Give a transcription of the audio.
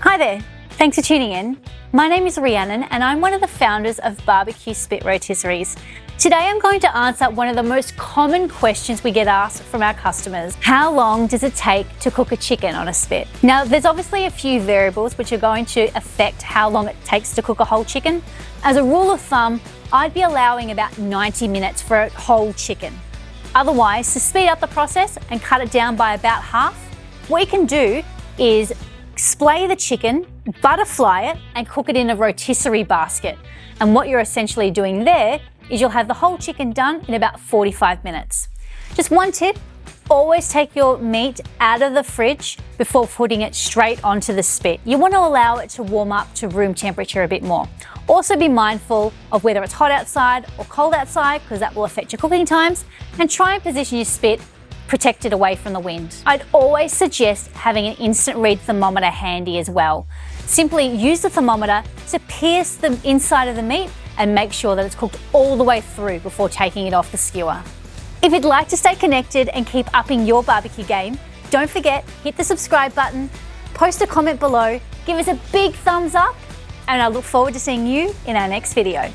Hi there, thanks for tuning in. My name is Rhiannon and I'm one of the founders of Barbecue Spit Rotisseries. Today I'm going to answer one of the most common questions we get asked from our customers. How long does it take to cook a chicken on a spit? Now there's obviously a few variables which are going to affect how long it takes to cook a whole chicken. As a rule of thumb, I'd be allowing about 90 minutes for a whole chicken. Otherwise, to speed up the process and cut it down by about half, what you can do is splay the chicken, butterfly it, and cook it in a rotisserie basket. And what you're essentially doing there is you'll have the whole chicken done in about 45 minutes. Just one tip, always take your meat out of the fridge before putting it straight onto the spit. You want to allow it to warm up to room temperature a bit more. Also be mindful of whether it's hot outside or cold outside, because that will affect your cooking times, and try and position your spit protected away from the wind. I'd always suggest having an instant read thermometer handy as well. Simply use the thermometer to pierce the inside of the meat and make sure that it's cooked all the way through before taking it off the skewer. If you'd like to stay connected and keep upping your barbecue game, don't forget, hit the subscribe button, post a comment below, give us a big thumbs up, and I look forward to seeing you in our next video.